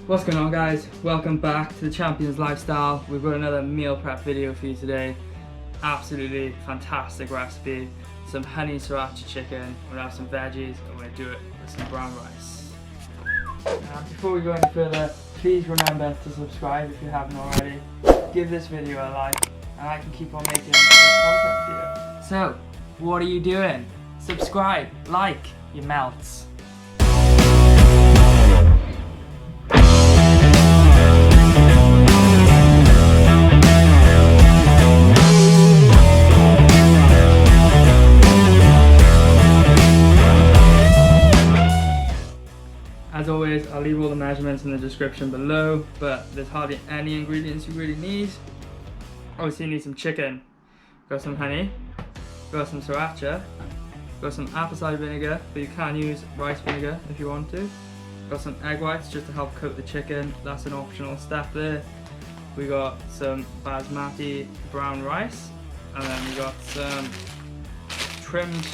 What's going on, guys? Welcome back to the Champions Lifestyle. We've got another meal prep video for you today. Absolutely fantastic recipe. Some honey sriracha chicken. We're gonna have some veggies and we're gonna do it with some brown rice. Before we go any further, please remember to subscribe if you haven't already. Give this video a like and I can keep on making this content for you. So, what are you doing? Subscribe, like, you melts. As always, I'll leave all the measurements in the description below, but there's hardly any ingredients you really need. Obviously you need some chicken, got some honey, got some sriracha, got some apple cider vinegar, but you can use rice vinegar if you want to. Got some egg whites just to help coat the chicken, that's an optional step there. We got some basmati brown rice, and then we got some trimmed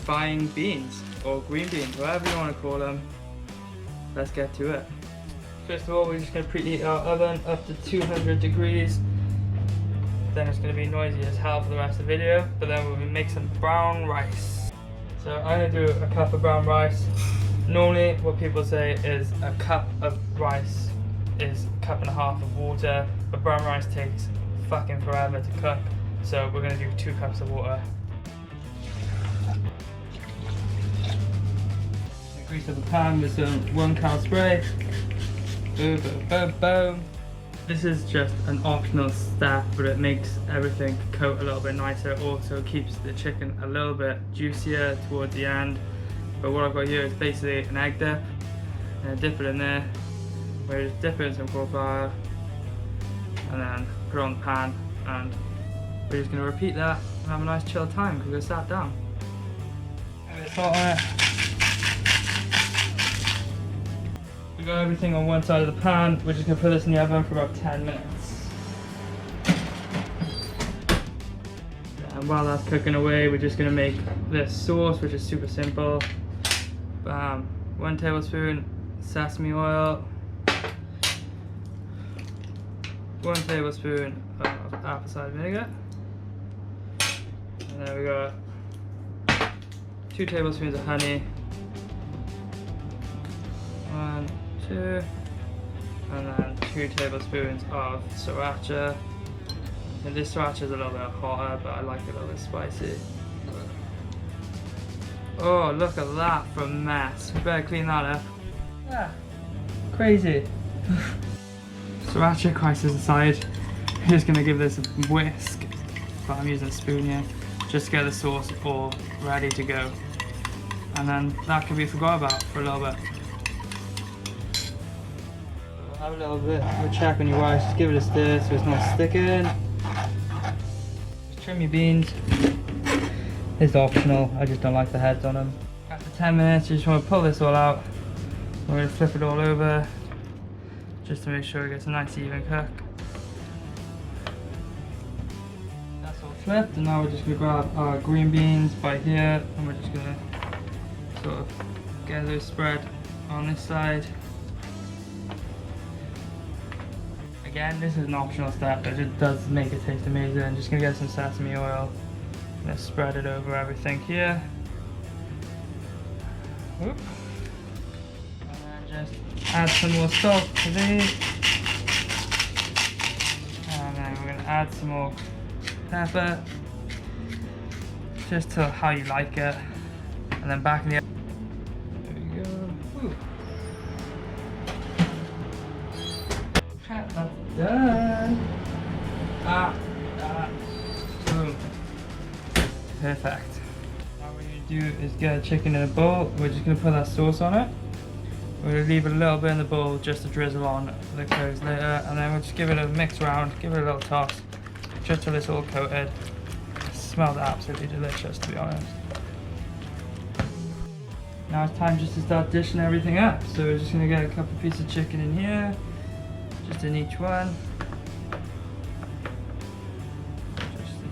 fine beans, or green beans, whatever you want to call them. Let's get to it. First of all, we're just going to preheat our oven up to 200 degrees. Then it's going to be noisy as hell for the rest of the video, but then we'll make some brown rice. So I'm going to do a cup of brown rice. Normally what people say is a cup of rice is a cup and a half of water, but brown rice takes fucking forever to cook. So we're going to do 2 cups of water. Grease up a pan with some 1 cal spray. Boom, boom, boom, boom. This is just an optional step, but it makes everything coat a little bit nicer. It also keeps the chicken a little bit juicier towards the end. But what I've got here is basically an egg dip, and I dip it in there. We're just dip it in some cornflour, and then put it on the pan, and we're just going to repeat that and have a nice chill time because we're sat down. Salt on it. Got everything on one side of the pan. We're just going to put this in the oven for about 10 minutes. And while that's cooking away, we're just going to make this sauce, which is super simple. 1 tablespoon sesame oil, 1 tablespoon of apple cider vinegar, and then we got 2 tablespoons of honey, 1, 2, and then 2 tablespoons of sriracha. And this sriracha is a little bit hotter, but I like it a little bit spicy. Oh, look at that for a mess. We better clean that up. Yeah, crazy. Sriracha crisis aside, I'm just gonna give this a whisk, but I'm using a spoon here, just to get the sauce all ready to go. And then that can be forgot about for a little bit. Have a little bit of a check on your rice, just give it a stir so it's not sticking. Just trim your beans. It's optional, I just don't like the heads on them. After 10 minutes you just want to pull this all out. We're going to flip it all over just to make sure it gets a nice even cook. That's all flipped, and now we're just going to grab our green beans by here, and we're just going to sort of get those spread on this side. Again, this is an optional step, but it does make it taste amazing. I'm just going to get some sesame oil. I'm going to spread it over everything here. Oop. And then just add some more salt to these. And then we're going to add some more pepper. Just to how you like it. And then back in the oven. There we go. Ooh. That's done. Boom. Perfect. Now what you do is get a chicken in a bowl. We're just going to put that sauce on it. We're going to leave it a little bit in the bowl just to drizzle on the curds later, and then we'll just give it a mix around, give it a little toss, just till it's all coated. It smells absolutely delicious, to be honest. Now it's time just to start dishing everything up. So we're just going to get a couple pieces of chicken in here, just in each one.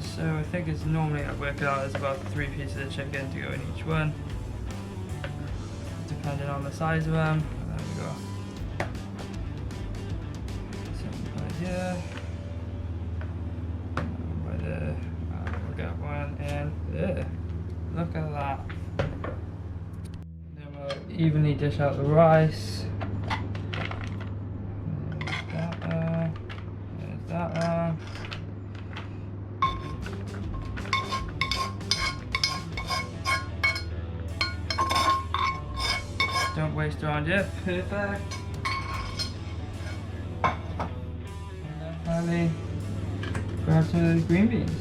So I think it's normally, I work it out as about 3 pieces of chicken to go in each one, depending on the size of them. And there we go. evenly dish out the rice. There's that one. Don't waste around yet. Perfect. And then finally, grab some of those green beans.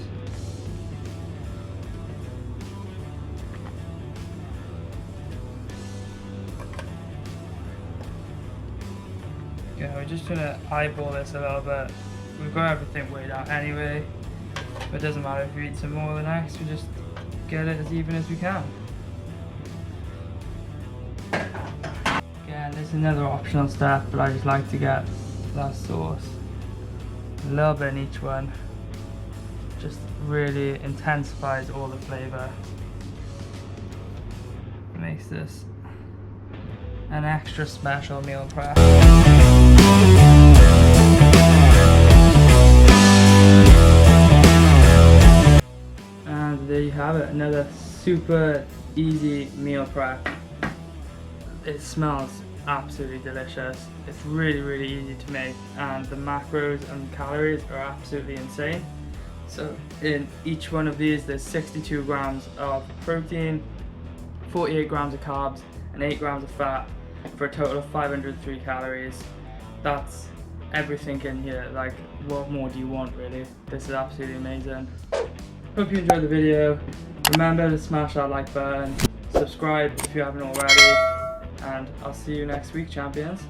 Okay, we're just gonna eyeball this a little bit. We've got everything weighed out anyway, but it doesn't matter if you eat some more than next, we just get it as even as we can. Again, this is another optional step, but I just like to get that sauce. A little bit in each one. Just really intensifies all the flavour. Makes this an extra special meal prep. And there you have it, another super easy meal prep. It smells absolutely delicious. It's really easy to make, and the macros and calories are absolutely insane. So in each one of these there's 62 grams of protein, 48 grams of carbs and 8 grams of fat for a total of 503 calories. That's everything in here. Like, what more do you want, really? This is absolutely amazing. Hope you enjoyed the video. Remember to smash that like button, subscribe if you haven't already, and I'll see you next week, champions.